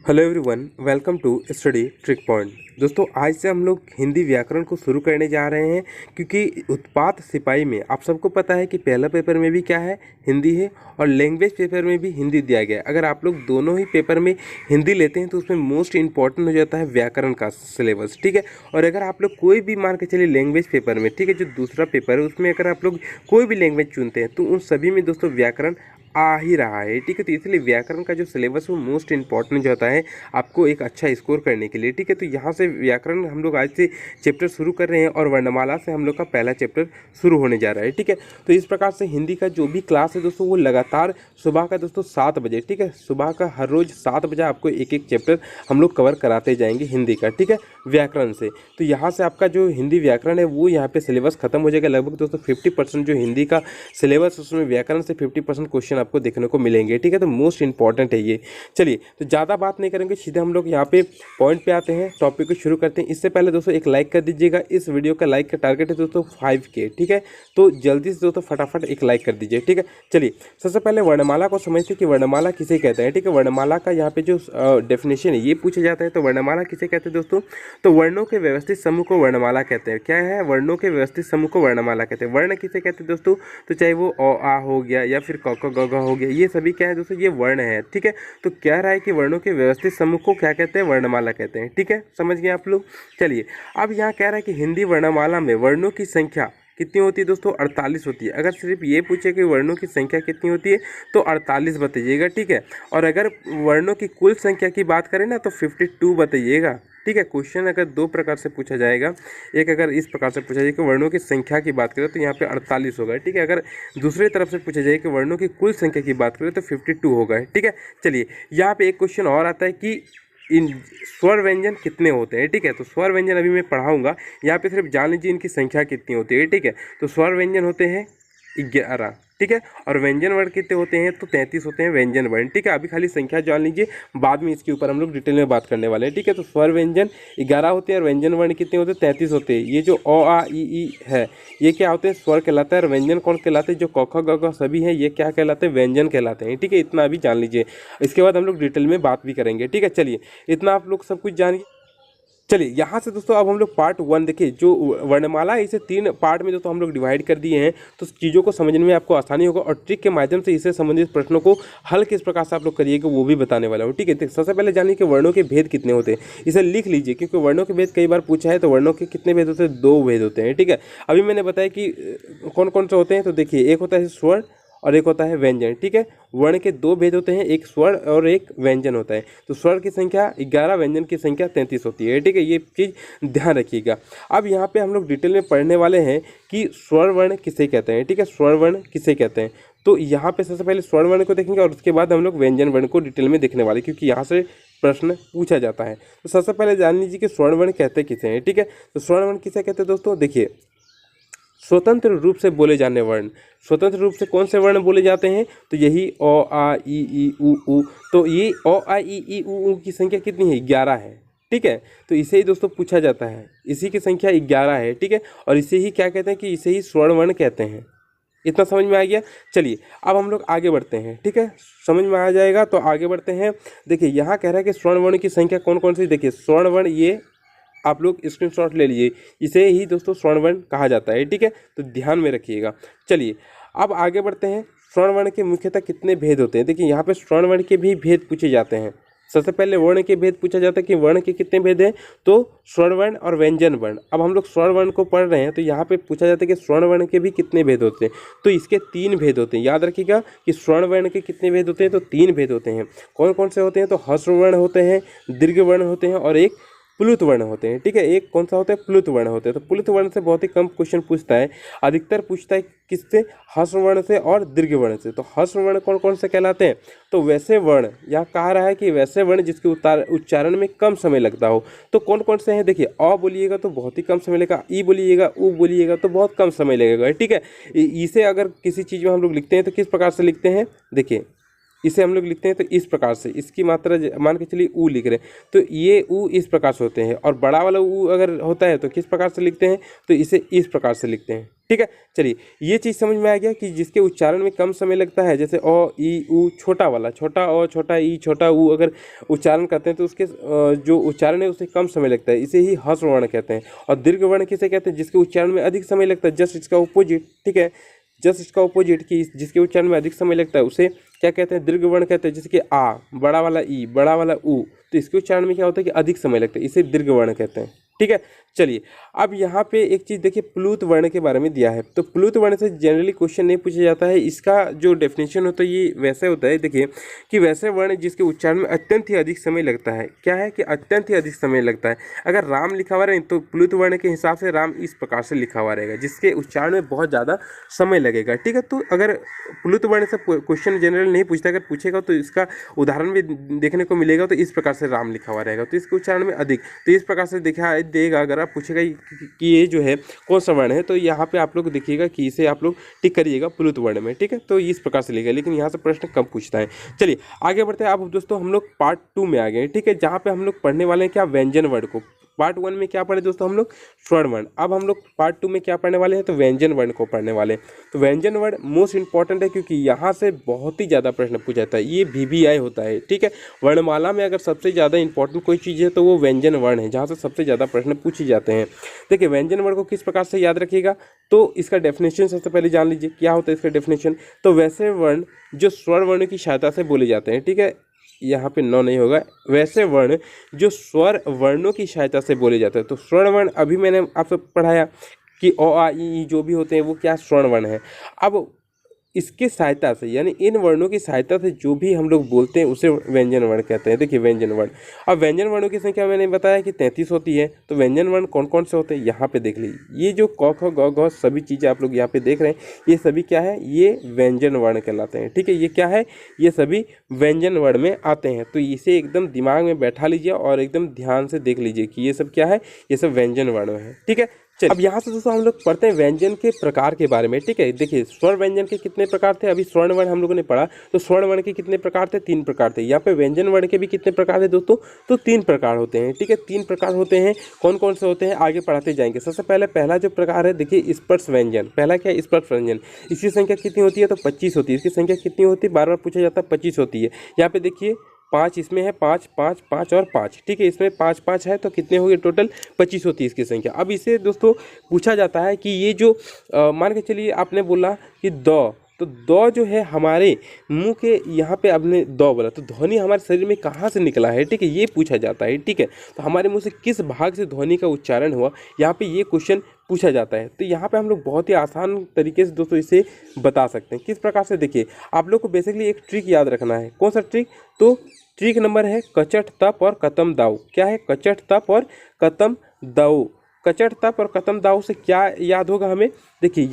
Hello everyone, welcome to study trick point. दोस्तों, आज से हम लोग हिंदी व्याकरण को शुरू करने जा रहे हैं, क्योंकि उत्पात सिपाही में आप सबको पता है कि पहला पेपर में भी क्या है, हिंदी है, और लैंग्वेज पेपर में भी हिंदी दिया गया है। अगर आप लोग दोनों ही पेपर में हिंदी लेते हैं तो उसमें मोस्ट इंपॉर्टेंट हो जाता है व्याकरण का सिलेबस, ठीक है। और अगर आप लोग कोई भी मान के चलिए लैंग्वेज पेपर में, ठीक है, जो दूसरा पेपर है उसमें अगर आप लोग कोई भी लैंग्वेज चुनते हैं तो उन सभी में दोस्तों व्याकरण आ ही रहा है, ठीक है। तो इसलिए व्याकरण का जो सिलेबस वो मोस्ट इंपॉर्टेंट जो होता है आपको एक अच्छा स्कोर करने के लिए, ठीक है। तो यहाँ से व्याकरण हम लोग आज से चैप्टर शुरू कर रहे हैं और वर्णमाला से हम लोग का पहला चैप्टर शुरू होने जा रहा है, ठीक है। तो इस प्रकार से हिंदी का जो भी क्लास है दोस्तों वो लगातार सुबह का दोस्तों 7 बजे, ठीक है, सुबह का हर रोज़ 7 बजे आपको एक एक चैप्टर हम लोग कवर कराते जाएंगे हिंदी का, ठीक है, व्याकरण से। तो यहाँ से आपका जो हिंदी व्याकरण है वो यहाँ पे सिलेबस खत्म हो जाएगा। लगभग दोस्तों 50% जो हिंदी का सिलेबस उसमें व्याकरण से 50% क्वेश्चन आपको देखने को मिलेंगे, ठीक है। तो मोस्ट इंपॉर्टेंट है ये। चलिए, तो ज़्यादा बात नहीं करेंगे, सीधे हम लोग यहाँ पे पॉइंट पे आते हैं, टॉपिक को शुरू करते हैं। इससे पहले दोस्तों एक लाइक कर दीजिएगा। इस वीडियो का लाइक का टारगेट है दोस्तों 5K, ठीक है। तो जल्दी से दोस्तों फटाफट एक लाइक कर दीजिए, ठीक है। चलिए, सबसे पहले वर्णमाला को समझते हैं कि वर्णमाला किसे कहते हैं, ठीक है। वर्णमाला का यहाँ पे जो डेफिनेशन है ये पूछा जाता है। तो वर्णमाला किसे कहते हैं दोस्तों? तो वर्णों के व्यवस्थित समूह को वर्णमाला कहते हैं। क्या है? वर्णों के व्यवस्थित समूह को वर्णमाला कहते हैं। वर्ण किसे कहते हैं दोस्तों? तो चाहे वो अ आ हो गया या फिर क ख ग घ हो गया, ये सभी क्या है दोस्तों, ये वर्ण है, ठीक है। तो कह रहा है कि वर्णों के व्यवस्थित समूह को क्या कहते हैं? वर्णमाला कहते हैं, ठीक है। समझ गए आप लोग? चलिए, अब यहाँ कह रहा है कि हिंदी वर्णमाला में वर्णों की संख्या कितनी होती है दोस्तों? 48 होती है। अगर सिर्फ ये पूछे कि वर्णों की संख्या कितनी होती है तो 48 बताइएगा, ठीक है। और अगर वर्णों की कुल संख्या की बात करें ना तो 52 बताइएगा, ठीक है। क्वेश्चन अगर दो प्रकार से पूछा जाएगा, एक अगर इस प्रकार से पूछा जाए कि वर्णों की संख्या की बात करें तो यहाँ पे 48 होगा, ठीक है। अगर दूसरी तरफ से पूछा जाए कि वर्णों की कुल संख्या की बात करें तो 52 होगा, ठीक है। चलिए, यहाँ पे एक क्वेश्चन और आता है कि इन स्वर व्यंजन कितने होते हैं, ठीक है। तो स्वर व्यंजन अभी मैं पढ़ाऊंगा, यहाँ पे सिर्फ जान लीजिए इनकी संख्या कितनी होती है, ठीक है। तो स्वर व्यंजन होते हैं 11, ठीक है। और व्यंजन वर्ण कितने होते हैं? तो 33 होते हैं व्यंजन वर्ण, ठीक है। अभी खाली संख्या जान लीजिए, बाद में इसके ऊपर हम लोग डिटेल में बात करने वाले हैं, ठीक है। तो स्वर व्यंजन 11 होते हैं और व्यंजन वर्ण कितने होते हैं? 33 होते हैं। ये जो अ आ ई है ये क्या होते हैं? स्वर कहलाता है। और व्यंजन कौन कहलाते हैं? जो क ख ग घ सभी हैं ये क्या कहलाते हैं? व्यंजन कहलाते हैं, ठीक है। इतना अभी जान लीजिए, इसके बाद हम लोग डिटेल में बात भी करेंगे, ठीक है। चलिए, इतना आप लोग सब कुछ जानिए। चलिए, यहाँ से दोस्तों अब हम लोग पार्ट 1 देखिए। जो वर्णमाला है इसे 3 पार्ट में दोस्तों हम लोग डिवाइड कर दिए हैं, तो चीज़ों को समझने में आपको आसानी होगा और ट्रिक के माध्यम से इससे संबंधित प्रश्नों को हल किस प्रकार से आप लोग करिएगा वो भी बताने वाला हूँ, ठीक है। तो सबसे पहले जानिए कि वर्णों के भेद कितने होते हैं। इसे लिख लीजिए, क्योंकि वर्णों के भेद कई बार पूछा है। तो वर्णों के कितने भेद होते हैं? 2 भेद होते हैं, ठीक है। अभी मैंने बताया कि कौन कौन से होते हैं। तो देखिए, एक होता है स्वर और एक होता है व्यंजन, ठीक है। वर्ण के 2 भेद होते हैं, एक स्वर और एक व्यंजन होता है। तो स्वर की संख्या 11, व्यंजन की संख्या 33 होती है, ठीक है। ये चीज़ ध्यान रखिएगा। अब यहाँ पे हम लोग डिटेल में पढ़ने वाले हैं कि स्वर वर्ण किसे कहते हैं, ठीक है। स्वर वर्ण किसे कहते हैं, तो यहाँ पे सबसे पहले स्वर वर्ण को देखेंगे और उसके बाद हम लोग व्यंजन वर्ण को डिटेल में देखने वाले, क्योंकि यहाँ से प्रश्न पूछा जाता है। तो सबसे पहले जान लीजिए कि स्वर्ण वर्ण कहते किसे हैं, ठीक है। तो स्वर्ण वर्ण किसे कहते हैं दोस्तों? देखिए, स्वतंत्र रूप से बोले जाने वर्ण। स्वतंत्र रूप से कौन से वर्ण बोले जाते हैं? तो यही अ आ ई उ। तो ये अ आ ई उ की संख्या कितनी है? 11 है, ठीक है। तो इसे ही दोस्तों पूछा जाता है, इसी की संख्या 11 है, ठीक है। और इसे ही क्या कहते हैं? कि इसे ही स्वर्ण वर्ण कहते हैं। इतना समझ में आ गया? चलिए, अब हम लोग आगे बढ़ते हैं, ठीक है। समझ में आ जाएगा तो आगे बढ़ते हैं। देखिए, यहाँ कह रहा है कि स्वर्ण वर्ण की संख्या कौन कौन सी। देखिए, स्वर्ण वर्ण ये आप लोग स्क्रीनशॉट ले लीजिए, इसे ही दोस्तों स्वर्ण वर्ण कहा जाता है, ठीक है। तो ध्यान में रखिएगा। चलिए, अब आगे बढ़ते हैं। स्वर्ण वर्ण के मुख्यतः कितने भेद होते हैं? देखिए, यहाँ पे स्वर्ण वर्ण के भी भेद पूछे जाते हैं। सबसे पहले वर्ण के भेद पूछा जाता है कि वर्ण के कितने भेद हैं। तो स्वर्ण वर्ण और व्यंजन वर्ण। अब हम लोग स्वर्ण वर्ण को पढ़ रहे हैं, तो यहाँ पे पूछा जाता है कि स्वर्ण वर्ण के भी कितने भेद होते हैं। तो इसके 3 भेद होते हैं। याद रखिएगा कि स्वर्ण वर्ण के कितने भेद होते हैं? तो 3 भेद होते हैं। कौन कौन से होते हैं? तो ह्रस्व वर्ण होते हैं, दीर्घ वर्ण होते हैं और एक प्लुत वर्ण होते हैं, ठीक है। एक कौन सा होता है? प्लुत वर्ण होते हैं। तो प्लुत वर्ण से बहुत ही कम क्वेश्चन पूछता है, अधिकतर पूछता है किससे? ह्रस्व वर्ण से और दीर्घ वर्ण से। तो ह्रस्व वर्ण कौन कौन से कहलाते हैं? तो वैसे वर्ण, यहाँ कहा रहा है कि वैसे वर्ण जिसके उच्चारण में कम समय लगता हो। तो कौन कौन से हैं? देखिए, अ बोलिएगा तो बहुत ही कम समय लगेगा, ई बोलिएगा, उ बोलिएगा तो बहुत कम समय लगेगा, ठीक है। इसे अगर किसी चीज़ में हम लोग लिखते हैं तो किस प्रकार से लिखते हैं? देखिए, इसे हम लोग लिखते हैं तो इस प्रकार से, इसकी मात्रा मान के चलिए ऊ लिख रहे हैं, तो ये ऊ इस प्रकार से होते हैं। और बड़ा वाला ऊ अगर होता है तो किस प्रकार से लिखते हैं? तो इसे इस प्रकार से लिखते हैं, ठीक है। चलिए ये चीज़ समझ में आ गया कि जिसके उच्चारण में कम समय लगता है, जैसे अ ई उ छोटा वाला, छोटा अ छोटा ई छोटा उ अगर उच्चारण करते हैं तो उसके जो उच्चारण है उसे कम समय लगता है, इसे ही ह्रस्व वर्ण कहते हैं। और दीर्घ वर्ण किसे कहते हैं, जिसके उच्चारण में अधिक समय लगता है, जस्ट इसका अपोजिट। ठीक है, जस्ट इसका अपोजिट कि जिसके उच्चारण में अधिक समय लगता है उसे क्या कहते हैं, दीर्घ वर्ण कहते हैं। जैसे कि आ, बड़ा वाला ई, बड़ा वाला उ, तो इसके उच्चारण में क्या होता है कि अधिक समय लगता है, इसे दीर्घ वर्ण कहते हैं। ठीक है। चलिए अब यहाँ पे एक चीज़ देखिए, प्लूत वर्ण के बारे में दिया है। तो प्लूत वर्ण से जनरली क्वेश्चन नहीं पूछा जाता है, इसका जो डेफिनेशन होता है ये वैसे होता है, देखिए कि वैसे वर्ण जिसके उच्चारण में अत्यंत ही अधिक समय लगता है। क्या है कि अत्यंत ही अधिक समय लगता है। अगर राम लिखा हुआ रहे तो प्लूत वर्ण के हिसाब से राम इस प्रकार से लिखा हुआ रहेगा, जिसके उच्चारण में बहुत ज़्यादा समय लगेगा। ठीक है, तो अगर प्लूत वर्ण से क्वेश्चन जनरल नहीं पूछता, अगर पूछेगा तो इसका उदाहरण भी देखने को मिलेगा। तो इस प्रकार से राम लिखा हुआ रहेगा, तो इसके उच्चारण में अधिक, तो इस प्रकार से दिखा देगा। अगर आप पूछेगा कि ये जो है कौन सा वर्ण है, तो यहाँ पे आप लोग देखिएगा कि इसे आप लोग टिक करिएगा प्लुत वर्ण में। ठीक है, तो इस प्रकार से लिखेगा, लेकिन यहाँ से प्रश्न कम पूछता है। चलिए आगे बढ़ते हैं। अब दोस्तों हम लोग पार्ट 2 में आ गए। ठीक है, जहाँ पे हम लोग पढ़ने वाले हैं क्या, व्यंजन वर्ण को। पार्ट 1 में क्या पढ़े दोस्तों हम लोग, स्वर्ण वर्ण। अब हम लोग पार्ट 2 में क्या पढ़ने वाले हैं, तो व्यंजन वर्ण को पढ़ने वाले हैं। तो व्यंजन वर्ण मोस्ट इंपॉर्टेंट है, क्योंकि यहाँ से बहुत ही ज़्यादा प्रश्न पूछा जाता है, ये VVI होता है। ठीक है, वर्णमाला में अगर सबसे ज़्यादा इंपॉर्टेंट कोई चीज़ है तो वो व्यंजन वर्ण है, जहाँ से सबसे ज़्यादा प्रश्न पूछे जाते हैं। देखिए व्यंजन वर्ण को किस प्रकार से याद रखिएगा, तो इसका डेफिनेशन सबसे पहले जान लीजिए क्या होता है इसका डेफिनेशन। तो वैसे वर्ण जो स्वर वर्ण की सहायता से बोले जाते हैं। ठीक है, यहाँ पे नौ नहीं होगा, वैसे वर्ण जो स्वर वर्णों की सहायता से बोले जाते हैं। तो स्वर्ण वर्ण अभी मैंने आपसे पढ़ाया कि अ आ इ ई जो भी होते हैं वो क्या स्वर्ण वर्ण है। अब इसकी सहायता से, यानी इन वर्णों की सहायता से जो भी हम लोग बोलते हैं उसे व्यंजन वर्ण कहते हैं। देखिए व्यंजन वर्ण, अब व्यंजन वर्णों की संख्या मैंने बताया कि 33 होती है। तो व्यंजन वर्ण कौन कौन से होते हैं यहाँ पे देख लीजिए। ये जो क ख ग घ सभी चीज़ें आप लोग यहाँ पे देख रहे हैं, ये सभी क्या है, ये व्यंजन वर्ण कहलाते हैं। ठीक है, ये क्या है, ये सभी व्यंजन वर्ण में आते हैं। तो इसे एकदम दिमाग में बैठा लीजिए और एकदम ध्यान से देख लीजिए कि ये सब क्या है, ये सब व्यंजन वर्ण है। ठीक है, चलिए अब यहाँ से दोस्तों हम लोग पढ़ते हैं व्यंजन के प्रकार के बारे में। ठीक है, देखिए स्वर व्यंजन के कितने प्रकार थे, अभी स्वर्ण वर्ण हम लोगों ने पढ़ा। तो स्वर्ण वर्ण के कितने प्रकार थे, 3 प्रकार थे। यहाँ पे व्यंजन वर्ण के भी कितने प्रकार थे दोस्तों, तो 3 प्रकार होते हैं। ठीक है, 3 प्रकार होते हैं। कौन कौन से होते हैं आगे पढ़ाते जाएंगे। सबसे पहले पहला जो प्रकार है देखिए स्पर्श व्यंजन। पहला क्या है, स्पर्श व्यंजन। इसकी संख्या कितनी होती है, तो 25 होती है। इसकी संख्या कितनी होती है, बार बार पूछा जाता है, 25 होती है। यहाँ पे देखिए 5 इसमें है, 5 5 5 और 5। ठीक है, इसमें 5 5 है, तो कितने हो गए टोटल, 25 होती है इसकी संख्या। अब इसे दोस्तों पूछा जाता है कि ये जो मान के चलिए आपने बोला कि द, तो द जो है हमारे मुंह के यहाँ पे आपने द बोला, तो ध्वनि हमारे शरीर में कहाँ से निकला है। ठीक है, ये पूछा जाता है। ठीक है, तो हमारे मुंह से किस भाग से ध्वनि का उच्चारण हुआ, यहाँ पे ये क्वेश्चन पूछा जाता है। तो यहाँ पे हम लोग बहुत ही आसान तरीके से दोस्तों इसे बता सकते हैं। किस प्रकार से, देखिए आप लोग को बेसिकली एक ट्रिक याद रखना है। कौन सा ट्रिक, तो ट्रिक नंबर है कचट तप और कतम दाऊ। क्या है, कचट तप और कतम दाऊ। कचट तप और कतम दाऊ से क्या याद होगा हमें, देखिए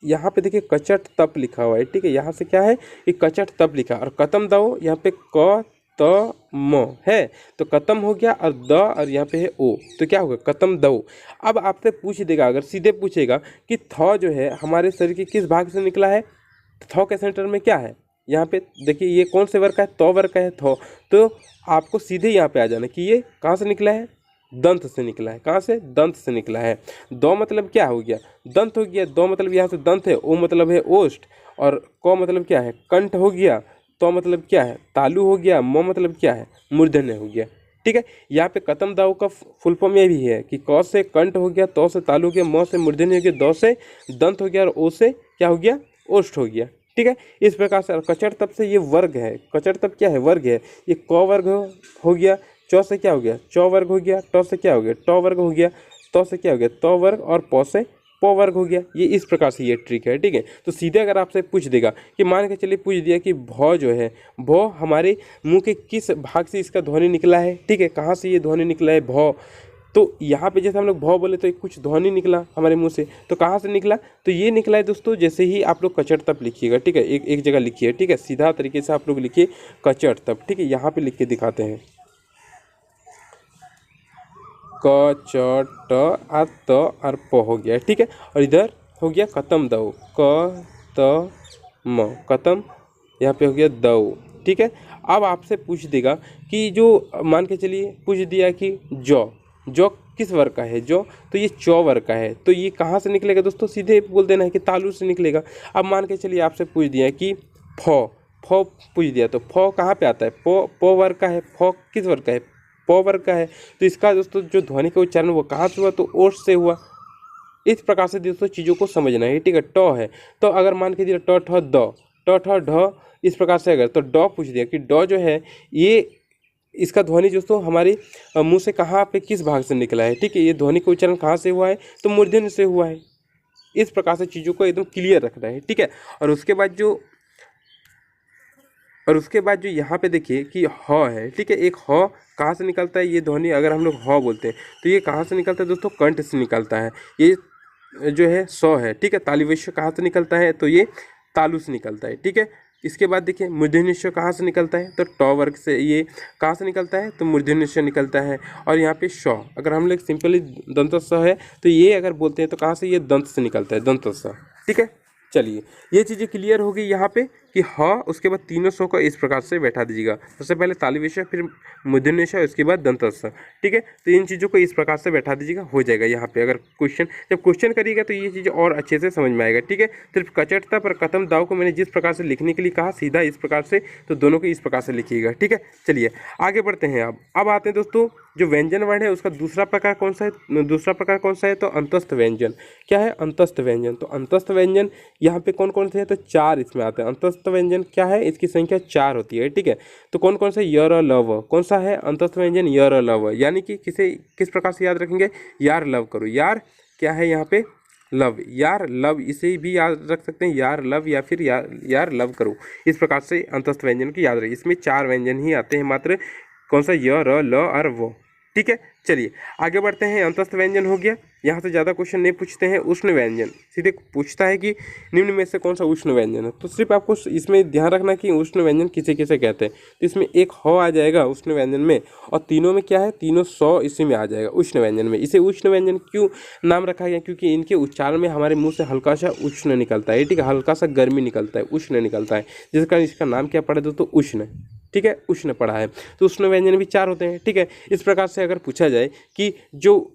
यहाँ पे देखिए कचट तप लिखा हुआ है। ठीक है, यहाँ से क्या है कि कचट तप लिखा, और कतम दाऊ यहाँ पे क त म है, तो कतम हो गया, और द और यहाँ पे है ओ, तो क्या होगा कतम दऊ। अब आपसे पूछ देगा, अगर सीधे पूछेगा कि थ जो है हमारे शरीर के किस भाग से निकला है, थ के सेंटर में क्या है, यहाँ पे देखिए ये कौन से वर्ग का है, तो वर्ग का है थ। तो आपको सीधे यहाँ पे आ जाना कि ये कहाँ से निकला है, दंत से निकला है। कहाँ से, दंत से निकला है। दो मतलब क्या हो गया, दंत हो गया। दो मतलब यहाँ से दंत है, ओ मतलब है ओष्ठ, और क मतलब क्या है, कंठ हो गया। तो मतलब क्या है, तालु हो गया। म मतलब क्या है, मूर्धन्य हो गया। ठीक है, यहाँ पे कतम दाऊ का फुल फॉर्म ये भी है कि क से कंठ हो गया, तो से तालु हो गया, म से मूर्धन्य हो गया, दो से दंत हो गया, और ओ से क्या हो गया, ओष्ठ हो गया। ठीक है, इस प्रकार से कचर तप से ये वर्ग है। कचर तप क्या है, वर्ग है। ये क वर्ग हो गया, चौ से क्या हो गया, चौ वर्ग हो गया, ट से क्या हो गया, ट वर्ग हो गया, तो से क्या हो गया, तो वर्ग, और प से प वर्ग हो गया। ये इस प्रकार से ये ट्रिक है। ठीक है, तो सीधे अगर आपसे पूछ देगा कि मान के चलिए पूछ दिया कि भ जो है, भ हमारे मुंह के किस भाग से इसका ध्वनि निकला है। ठीक है, कहाँ से ये ध्वनि निकला है भ, तो यहाँ पे जैसे हम लोग भ बोले तो कुछ ध्वनि निकला हमारे मुंह से, तो कहाँ से निकला, तो ये निकला है दोस्तों, जैसे ही आप लोग कचट तप लिखिएगा। ठीक है, एक जगह लिखिए। ठीक है, सीधा तरीके से आप लोग लिखिए कचट तप। ठीक है, यहाँ पे लिख के दिखाते हैं, क च ट आ त और प हो गया। ठीक है, और इधर हो गया कतम दऊ, क त म, कतम यहाँ पे हो गया दऊ। ठीक है, अब आपसे पूछ देगा कि जो मान के चलिए पूछ दिया कि जौ किस वर्ग का है जो, तो ये चौ वर्ग का है। तो ये कहाँ से निकलेगा दोस्तों, सीधे बोल देना है कि तालु से निकलेगा। अब मान के चलिए आपसे पूछ दिया कि फौ फौ पूछ दिया, तो फौ कहाँ पे आता है, पो वर्ग का है। फौ किस वर्ग का है, पो वर्ग का है। तो इसका दोस्तों जो ध्वनि का उच्चारण वो कहाँ से हुआ, तो ओठ से हुआ। इस प्रकार से दोस्तों चीज़ों को समझना है, ठीक है। ट है तो अगर मान के दिया ट ठ द, ट ठ ढ, इस प्रकार से अगर तो ड पूछ दिया कि ड जो है ये इसका ध्वनि दोस्तों हमारी मुंह से कहाँ पे किस भाग से निकला है, ठीक है। ये ध्वनि का उच्चारण कहाँ से हुआ है, तो मूर्धन्य से हुआ है। इस प्रकार से चीज़ों को एकदम क्लियर रखना है, ठीक है। और उसके बाद जो यहाँ पे देखिए कि ह है, ठीक है। एक ह कहाँ से निकलता है, ये ध्वनि अगर हम लोग ह बोलते हैं तो ये कहाँ से निकलता है दोस्तों, कंठ से निकलता है। ये जो है सौ है, ठीक है। तालिवश्य कहाँ से निकलता है, तो ये तालु से निकलता है, ठीक है। इसके बाद देखिए मूर्धन्य कहाँ से निकलता है, तो ट वर्ग से। ये कहाँ से निकलता है, तो मूर्धन्य निकलता है। और यहाँ पे श अगर हम लोग सिंपली दंत स है तो ये अगर बोलते हैं तो कहाँ से, ये दंत से निकलता है, दंत स, ठीक है। चलिए ये चीज़ें क्लियर होगी यहाँ पे कि हाँ। उसके बाद तीनों सौ को इस प्रकार से बैठा दीजिएगा, सबसे पहले तालिवेश, फिर मूर्धन्य, उसके बाद दंतस्थ, ठीक है। तो इन चीज़ों को इस प्रकार से बैठा दीजिएगा, हो जाएगा। यहाँ पे अगर जब क्वेश्चन करिएगा तो ये चीज़ और अच्छे से समझ में आएगा, ठीक है। सिर्फ कचटता पर कथम दाव को मैंने जिस प्रकार से लिखने के लिए कहा, सीधा इस प्रकार से, तो दोनों को इस प्रकार से लिखिएगा, ठीक है। चलिए आगे बढ़ते हैं। अब आते हैं दोस्तों, जो व्यंजन वर्ण है उसका दूसरा प्रकार कौन सा है, तो अंतस्थ व्यंजन। क्या है, अंतस्थ व्यंजन। तो अंतस्थ व्यंजन यहाँ पे कौन कौन से हैं, तो चार इसमें आते हैं। अंतस्थ व्यंजन क्या है, इसकी संख्या चार होती है, ठीक है। तो कौन कौन से, य र ल व, कौन सा है अंतस्थ व्यंजन, य र ल व। यानी कि किस प्रकार से याद रखेंगे, यार लव करो। यार क्या है यहाँ पे, लव, यार लव, इसे भी याद रख सकते हैं, यार लव या फिर यार लव करो। इस प्रकार से अंतस्थ व्यंजन की याद रखिए। इसमें चार व्यंजन ही आते हैं मात्र, कौन सा, य र ल और वो, ठीक है। चलिए आगे बढ़ते हैं। अंतस्थ व्यंजन हो गया, यहाँ से ज़्यादा क्वेश्चन नहीं पूछते हैं। उष्ण व्यंजन सीधे पूछता है कि निम्न में से कौन सा उष्ण व्यंजन है। तो सिर्फ आपको इसमें ध्यान रखना कि उष्ण व्यंजन किसे किसे कहते हैं। तो इसमें एक ह आ जाएगा उष्ण व्यंजन में, और तीनों में क्या है, तीनों सौ इसी में आ जाएगा उष्ण व्यंजन में। इसे उष्ण व्यंजन क्यों नाम रखा गया, क्योंकि इनके उच्चारण में हमारे मुँह से हल्का सा उष्ण निकलता है, ठीक है। हल्का सा गर्मी निकलता है, उष्ण निकलता है, जिस कारण इसका नाम क्या पड़ा दोस्तों, उष्ण, ठीक है। उष्ण पढ़ा है। तो उष्ण व्यंजन भी चार होते हैं, ठीक है। इस प्रकार से अगर पूछा जाए कि जो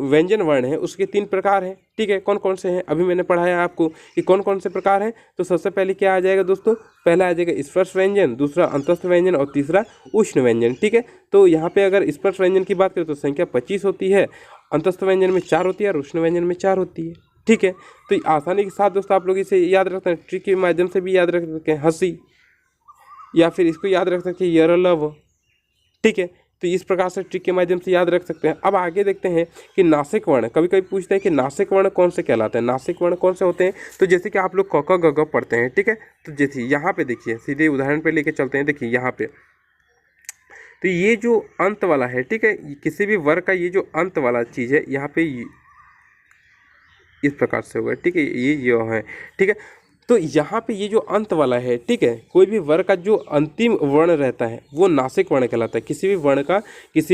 व्यंजन वर्ण है उसके तीन प्रकार हैं, ठीक है। कौन कौन से हैं, अभी मैंने पढ़ाया आपको कि कौन कौन से प्रकार हैं। तो सबसे पहले क्या आ जाएगा दोस्तों, पहला आ जाएगा स्पर्श व्यंजन, दूसरा अंतस्थ व्यंजन और तीसरा उष्ण व्यंजन, ठीक है। तो यहाँ पे अगर स्पर्श व्यंजन की बात करें तो संख्या 25 होती है, अंतस्थ व्यंजन में 4 होती है और उष्ण व्यंजन में 4 होती है, ठीक है। तो आसानी के साथ दोस्तों आप लोग इसे याद रखते हैं, ट्रिक के माध्यम से भी याद रख सकते हैं, हंसी, या फिर इसको याद रख सकते हैं यर लव, ठीक है। तो इस प्रकार से ट्रिक के माध्यम से याद रख सकते हैं। अब आगे देखते हैं कि नासिक वर्ण, कभी कभी पूछते हैं कि नासिक वर्ण कौन से कहलाते हैं, नासिक वर्ण कौन से होते हैं। तो जैसे कि आप लोग क ख ग घ पढ़ते हैं, ठीक है। तो जैसे यहाँ पे देखिए, सीधे उदाहरण पे लेके चलते हैं, देखिए यहाँ पे, तो ये जो अंत वाला है, ठीक है, किसी भी वर्ग का ये जो अंत वाला चीज़ है यहाँ पे इस प्रकार से होगा, ठीक है। ये है, ठीक है। तो यहाँ पे ये जो अंत वाला है, ठीक है, कोई भी वर्ण का जो अंतिम वर्ण रहता है वो नासिक वर्ण कहलाता है। किसी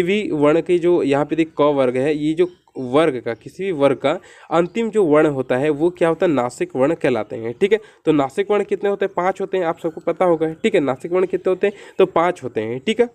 भी वर्ण के जो यहाँ पे देख क वर्ग है, ये जो वर्ग का किसी भी वर्ग का अंतिम जो वर्ण होता है वो क्या होता है, नासिक वर्ण कहलाते हैं, ठीक है। तो नासिक वर्ण कितने होते हैं, 5 होते हैं, आप सबको पता होगा, ठीक है। नासिक वर्ण कितने होते हैं, तो 5 होते हैं, ठीक है,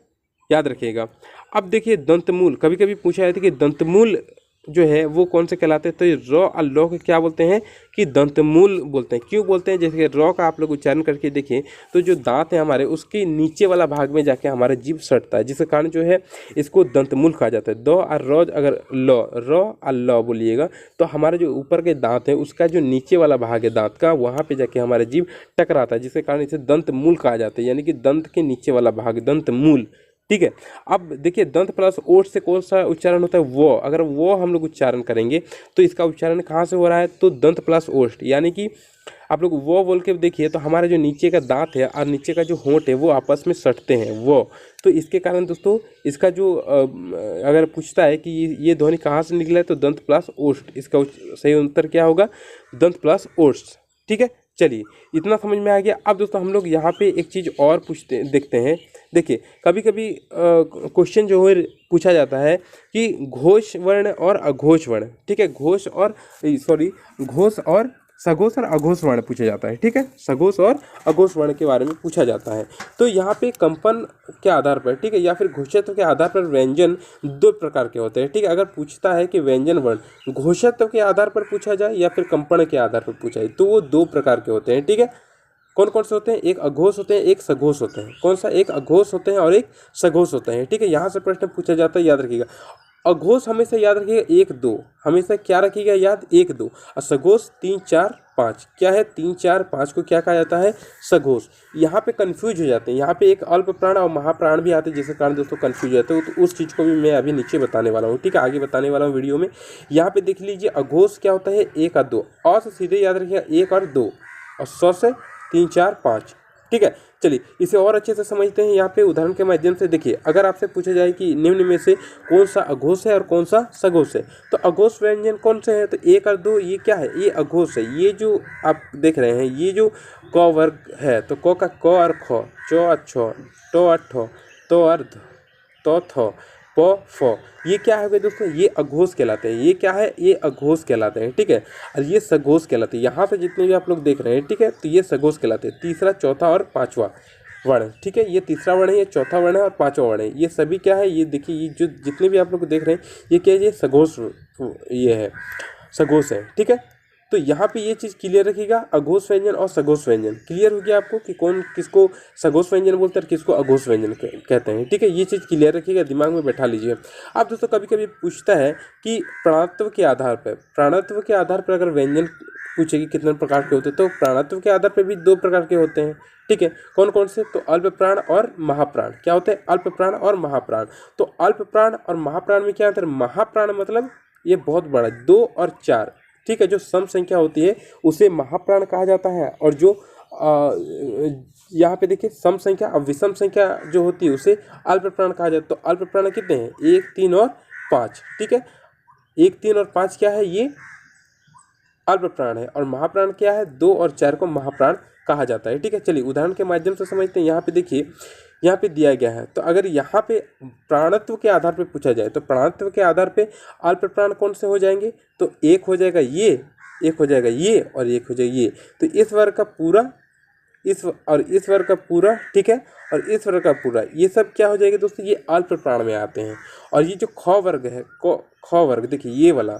याद रखिएगा। अब देखिए दंतमूल, कभी कभी पूछा जाता है कि दंतमूल जो है वो कौन से कहलाते हैं। तो ये र और ल को क्या बोलते हैं, कि दंतमूल बोलते हैं। क्यों बोलते हैं, जैसे कि र का आप लोग उच्चारण करके देखिए तो जो दांत है हमारे उसके नीचे वाला भाग में जाके हमारा जीभ सटता है, जिसके कारण जो है इसको दंतमूल कहा जाता है। द और र अगर र और ल बोलिएगा तो हमारे जो ऊपर के दांत है उसका जो नीचे वाला भाग है दांत का, वहाँ पे जाके हमारा जीभ टकराता है, जिसके कारण इसे दंतमूल कहा जाता है, यानी कि दंत के नीचे वाला भाग दंतमूल, ठीक है। अब देखिए दंत प्लस ओठ से कौन सा उच्चारण होता है, वो, अगर वो हम लोग उच्चारण करेंगे तो इसका उच्चारण कहाँ से हो रहा है, तो दंत प्लस ओठ, यानी कि आप लोग वो बोल के देखिए तो हमारा जो नीचे का दांत है और नीचे का जो होंठ है वो आपस में सटते हैं, वो। तो इसके कारण दोस्तों इसका जो अगर पूछता है कि ये ध्वनि कहाँ से निकला है तो दंत प्लस ओठ, इसका सही उत्तर क्या होगा, दंत प्लस ओठ, ठीक है। चलिए इतना समझ में आ गया। अब दोस्तों हम लोग यहाँ पे एक चीज़ और देखते हैं। देखिए कभी कभी क्वेश्चन जो है पूछा जाता है कि घोष वर्ण और अघोष वर्ण, ठीक है, घोष और सघोष और अघोष वर्ण पूछा जाता है। ठीक है, सघोष और अघोष वर्ण के बारे में पूछा जाता है। तो यहाँ पे कंपन के आधार पर, ठीक है, या फिर घोषत्व के आधार पर व्यंजन दो प्रकार के होते हैं। ठीक है, अगर पूछता है कि व्यंजन वर्ण घोषत्व के आधार पर पूछा जाए या फिर कंपन के आधार पर पूछा जाए, तो वो दो प्रकार के होते हैं। ठीक है, कौन कौन से होते हैं? एक अघोष होते हैं, एक सघोष होते हैं। कौन सा? एक अघोष होते हैं और एक सघोष होते हैं। ठीक है, यहाँ से प्रश्न पूछा जाता है, याद रखिएगा। अघोष हमेशा याद रखिएगा 1 2, हमेशा क्या रखिएगा याद? 1 2। और सघोष 3 4 5। क्या है? 3 4 5 को क्या कहा जाता है? सघोष। यहाँ पे कंफ्यूज हो जाते हैं, यहाँ पे एक अल्प प्राण और महाप्राण भी आते हैं, जिसके कारण दोस्तों कंफ्यूज हो जाते हैं। तो उस चीज़ को भी मैं अभी नीचे बताने वाला हूँ। ठीक है, आगे बताने वाला हूँ वीडियो में। यहाँ पे देख लीजिए, अघोष क्या होता है? 1 और 2। अ से सीधे याद रखिएगा 1 और 2, और स से 3 4 5। ठीक है, चलिए इसे और अच्छे से समझते हैं। यहाँ पे उदाहरण के माध्यम से देखिए, अगर आपसे पूछा जाए कि निम्न में से कौन सा अघोष है और कौन सा सघोष है, तो अघोष व्यंजन कौन से हैं? तो 1 और 2 ये क्या है? ये अघोष है। ये जो आप देख रहे हैं, ये जो क वर्ग है, तो क का क और ख, च और छ, ट और ठ, तो और ध, तो थ, प फ, ये क्या है दोस्तों? ये अघोष कहलाते हैं। ये क्या है? ये अघोष कहलाते हैं। ठीक है, और ये सघोष कहलाते हैं। यहाँ पे जितने भी आप लोग देख रहे हैं, ठीक है, तो ये सघोष कहलाते हैं। तीसरा, चौथा और पांचवा वर्ण। ठीक है, ये तीसरा वर्ण है, ये चौथा वर्ण है और पांचवा वर्ण है। ये सभी क्या है? ये देखिए, ये जो जितने भी आप लोग देख रहे हैं, ये क्या है? ये सघोष, ये है, सघोष है। ठीक है, तो यहाँ पे ये चीज़ क्लियर रखिएगा, अघोष व्यंजन और सघोष व्यंजन। क्लियर हो गया आपको कि कौन किसको सघोष व्यंजन बोलते हैं और किसको अघोष व्यंजन कहते हैं। ठीक है, ये चीज़ क्लियर रखिएगा, दिमाग में बैठा लीजिए। अब दोस्तों कभी कभी पूछता है कि प्राणत्व के आधार पर अगर व्यंजन पूछेगी कितने प्रकार के होते हैं, तो प्राणत्व के आधार पर भी 2 प्रकार के होते हैं। ठीक है, कौन कौन से? तो अल्प प्राण और महाप्राण। क्या होते हैं? अल्प प्राण और महाप्राण। तो अल्प प्राण और महाप्राण में क्या अंतर? महाप्राण मतलब ये बहुत बड़ा, 2 और 4। ठीक है, जो सम संख्या होती है उसे महाप्राण कहा जाता है, और जो यहाँ पे देखिए सम संख्या और विषम संख्या जो होती है उसे अल्प प्राण कहा जाता है। तो अल्प प्राण कितने हैं? 1 3 और 5। ठीक है, 1 3 और 5 क्या है? ये अल्प प्राण है। और महाप्राण क्या है? 2 और 4 को महाप्राण कहा जाता है। ठीक है, चलिए उदाहरण के माध्यम से समझते हैं। यहाँ पे देखिए, यहाँ पे दिया गया है, तो अगर यहाँ पे प्राणत्व के आधार पे पूछा जाए, तो प्राणत्व के आधार पे अल्प प्राण कौन से हो जाएंगे? तो एक हो जाएगा ये, एक हो जाएगा ये, और एक हो जाएगा ये। तो इस वर्ग का पूरा, इस वर्ग का पूरा, ठीक है, और इस वर्ग का पूरा, ये सब क्या हो जाएगा दोस्तों? ये अल्प प्राण में आते हैं। और ये जो ख वर्ग है, ख वर्ग देखिए, ये वाला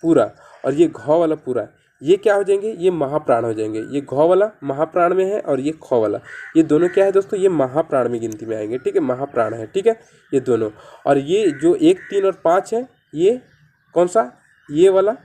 पूरा और ये घ वाला पूरा, ये क्या हो जाएंगे? ये महाप्राण हो जाएंगे। ये घ वाला महाप्राण में है और ये ख वाला, ये दोनों क्या है दोस्तों? ये महाप्राण में गिनती में आएंगे। ठीक है, महाप्राण है। ठीक है, ये दोनों। और ये जो 1 3 और 5 है, ये कौन सा? ये वाला,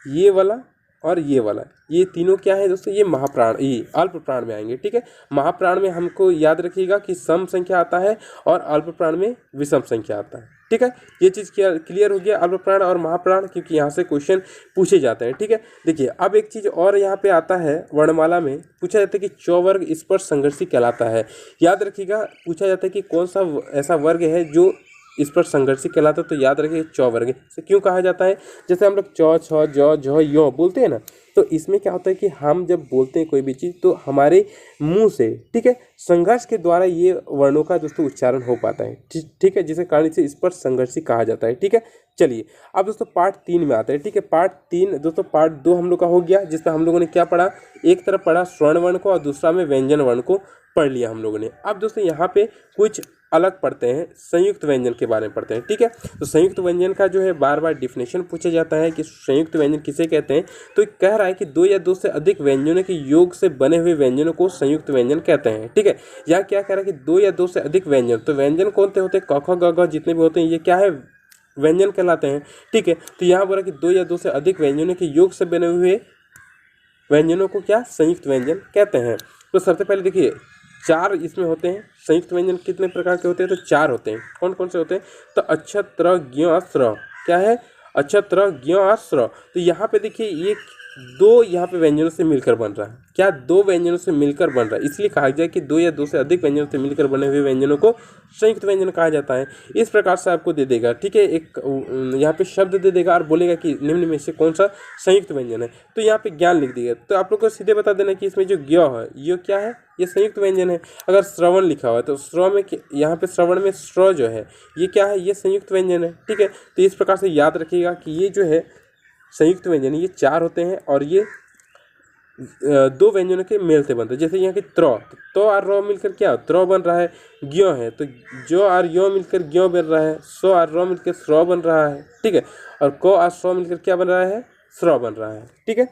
ये वाला और ये वाला, ये तीनों क्या है दोस्तों? ये महाप्राण, ये अल्प प्राण में आएंगे। ठीक है, महाप्राण में हमको याद रखिएगा कि सम संख्या आता है और अल्प प्राण में विषम संख्या आता है। ठीक है, ये चीज़ क्लियर हो गया, अल्प प्राण और महाप्राण, क्योंकि यहाँ से क्वेश्चन पूछे जाते हैं। ठीक है, देखिए अब एक चीज़ और यहाँ पे आता है, वर्णमाला में पूछा जाता है कि चौवर्ग स्पर्श संघर्षी कहलाता है। याद रखिएगा, पूछा जाता है कि कौन सा ऐसा वर्ग है जो इस पर संघर्षी कहलाता है, तो याद रखिए चौवर्ग से क्यों कहा जाता है। जैसे हम लोग चौ छ जौ झ यो बोलते हैं ना, तो इसमें क्या होता है कि हम जब बोलते हैं कोई भी चीज़, तो हमारे मुंह से, ठीक है, संघर्ष के द्वारा ये वर्णों का दोस्तों उच्चारण हो पाता है। ठीक है, जिसके कारण इसे स्पर्श संघर्षी कहा जाता है। ठीक है, चलिए अब दोस्तों पार्ट 3 में आते हैं। ठीक है, पार्ट 3 दोस्तों, पार्ट 2 हम लोग का हो गया, जिसमें हम लोगों ने क्या पढ़ा? एक तरफ पढ़ा स्वर्ण वर्ण को और दूसरा में व्यंजन वर्ण को पढ़ लिया हम लोगों ने। अब दोस्तों यहाँ पे कुछ अलग पढ़ते हैं, संयुक्त व्यंजन के बारे में पढ़ते हैं। ठीक है, तो संयुक्त व्यंजन का जो है बार बार डिफिनेशन पूछा जाता है कि संयुक्त व्यंजन किसे कहते हैं। तो कह रहा है कि 2 या 2 से अधिक व्यंजनों के योग से बने हुए व्यंजनों को संयुक्त व्यंजन कहते हैं। ठीक है, यहाँ क्या कह रहा है कि 2 या 2 से अधिक व्यंजन, तो व्यंजन कौन से होते हैं? क ख ग घ जितने भी होते हैं, ये क्या है? व्यंजन कहलाते हैं। ठीक है, तो यहाँ बोला कि 2 या 2 से अधिक व्यंजनों के योग से बने हुए व्यंजनों को क्या? संयुक्त व्यंजन कहते हैं। तो सबसे पहले देखिए, 4 इसमें होते हैं। संयुक्त व्यंजन कितने प्रकार के होते हैं? तो 4 होते हैं। कौन कौन से होते हैं? तो अच्छ त्र ज्ञ स्र, क्या है? अच्छ त्र ज्ञ स्र। तो यहाँ पे देखिए, ये 2 यहाँ पे व्यंजनों से मिलकर बन रहा है। क्या? 2 व्यंजनों से मिलकर बन रहा है, इसलिए कहा जाए कि 2 या 2 से अधिक व्यंजनों से मिलकर बने हुए व्यंजनों को संयुक्त व्यंजन कहा जाता है। इस प्रकार से आपको दे देगा। ठीक है, एक यहाँ पे शब्द दे देगा और बोलेगा कि निम्न में से कौन सा संयुक्त व्यंजन है, तो यहाँ पे ज्ञान लिख देगा। तो आप लोग को सीधे बता देना कि इसमें जो ज्ञ है, ये क्या है? ये संयुक्त व्यंजन है। अगर श्रवण लिखा हुआ है, तो श्रव में यहाँ पे श्रवण में श्र जो है, ये क्या है? ये संयुक्त व्यंजन है। ठीक है, तो इस प्रकार से याद रखिएगा कि ये जो है संयुक्त व्यंजन, ये 4 होते हैं और ये दो व्यंजनों के मेल से बनता है। जैसे यहाँ की तो और र मिलकर क्या त्र बन रहा है, ज्यों है तो जो और यो मिलकर ज्यों बन रहा है, सो और र मिलकर स्र बन रहा है, ठीक है। और को और स्र मिलकर क्या बन रहा है, स्र बन रहा है, ठीक है।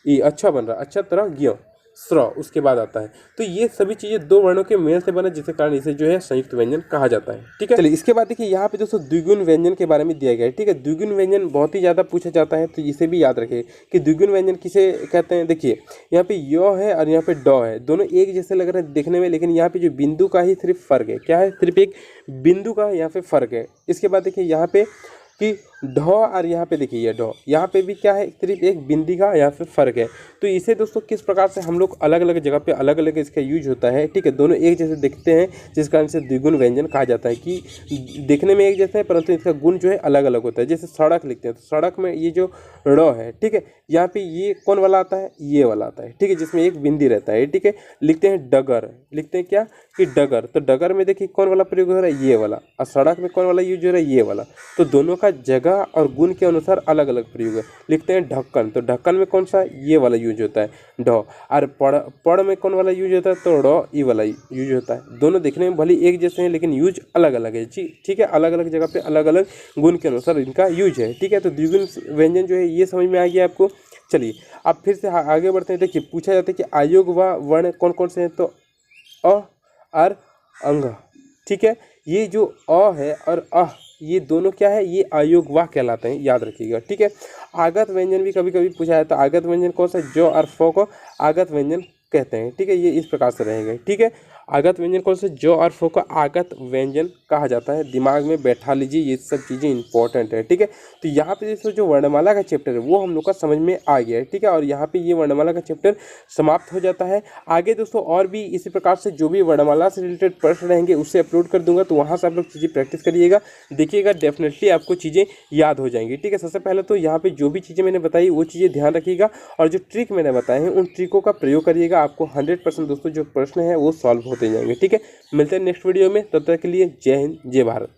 ये अच्छा बन रहा है, अच्छा तरह ज्यों स्र उसके बाद आता है। तो ये सभी चीज़ें दो वर्णों के मेल से बने, जिसके कारण इसे जो है संयुक्त व्यंजन कहा जाता है, ठीक है। चलिए इसके बाद देखिए यहाँ पे दोस्तों द्विगुण व्यंजन के बारे में दिया गया है, ठीक है। द्विगुण व्यंजन बहुत ही ज़्यादा पूछा जाता है, तो इसे भी याद रखिए कि द्विगुण व्यंजन किसे कहते हैं। देखिए यहाँ पे यो है और यहाँ पे ड है, दोनों एक जैसे लग रहे हैं देखने में, लेकिन यहाँ पे जो बिंदु का ही सिर्फ फर्क है। क्या है, सिर्फ एक बिंदु का यहाँ पे फर्क है। इसके बाद देखिए यहाँ पे कि ढ और यहाँ पे देखिए ये ढ, यहाँ पे भी क्या है, सिर्फ एक बिंदी का यहाँ पे फर्क है। तो इसे दोस्तों किस प्रकार से हम लोग अलग अलग जगह पे अलग अलग इसका यूज होता है, ठीक है। दोनों एक जैसे दिखते हैं, जिस कारण से द्विगुण व्यंजन कहा जाता है कि देखने में एक जैसा है परंतु इसका गुण जो है अलग अलग होता है। जैसे सड़क लिखते हैं तो सड़क में ये जो ड़ है, ठीक है, यहाँ पे ये कौन वाला आता है, ये वाला आता है, ठीक है, जिसमें एक बिंदी रहता है, ठीक है। लिखते हैं डगर, लिखते हैं क्या कि डगर, तो डगर में देखिए कौन वाला प्रयोग हो रहा है, ये वाला। और सड़क में कौन वाला यूज हो रहा है, ये वाला। तो दोनों का जगह और गुण के अनुसार अलग अलग प्रयोग है। लिखते हैं ढक्कन, तो ढक्कन में कौन सा, ये वाला यूज होता है ढ। और पड़ में कौन वाला यूज होता है, तो ड़ ई वाला यूज होता है। दोनों देखने में भले एक जैसे हैं लेकिन यूज अलग अलग है, ठीक है। अलग अलग जगह पे अलग अलग गुण के अनुसार इनका यूज है, ठीक है। तो द्विगुण व्यंजन जो है ये समझ में आ गया आपको। चलिए अब फिर से आगे बढ़ते हैं। देखिए पूछा जाता है कि आयोग व वर्ण कौन कौन से हैं, तो अ और अंग, ठीक है। ये जो अ है और ये दोनों क्या है, ये आयोग वाह कहलाते हैं, याद रखिएगा, ठीक है। आगत व्यंजन भी कभी कभी पूछा जाता है। आगत व्यंजन कौन सा, जो और फ को आगत व्यंजन कहते हैं, ठीक है। ये इस प्रकार से रहेंगे, ठीक है। आगत व्यंजन कौन से, जो और फ को आगत व्यंजन कहा जाता है। दिमाग में बैठा लीजिए, ये सब चीज़ें इंपॉर्टेंट है, ठीक है। तो यहाँ पे दोस्तों जो वर्णमाला का चैप्टर है वो हम लोग का समझ में आ गया है, ठीक है। और यहाँ पे ये वर्णमाला का चैप्टर समाप्त हो जाता है। आगे दोस्तों और भी इसी प्रकार से जो भी वर्णमाला से रिलेटेड प्रश्न रहेंगे उससे अपलोड कर दूंगा, तो वहाँ से आप लोग चीज़ें प्रैक्टिस करिएगा, देखिएगा डेफिनेटली आपको चीज़ें याद हो जाएंगी, ठीक है। सबसे पहले तो यहाँ पे जो भी चीज़ें मैंने बताई वो चीज़ें ध्यान रखिएगा, और जो ट्रिक मैंने बताए हैं उन ट्रिकों का प्रयोग करिएगा। आपको 100% दोस्तों जो प्रश्न है वो सॉल्व होते जाएंगे, ठीक है। मिलते हैं नेक्स्ट वीडियो में, तब तक के लिए जय हिंद जय भारत।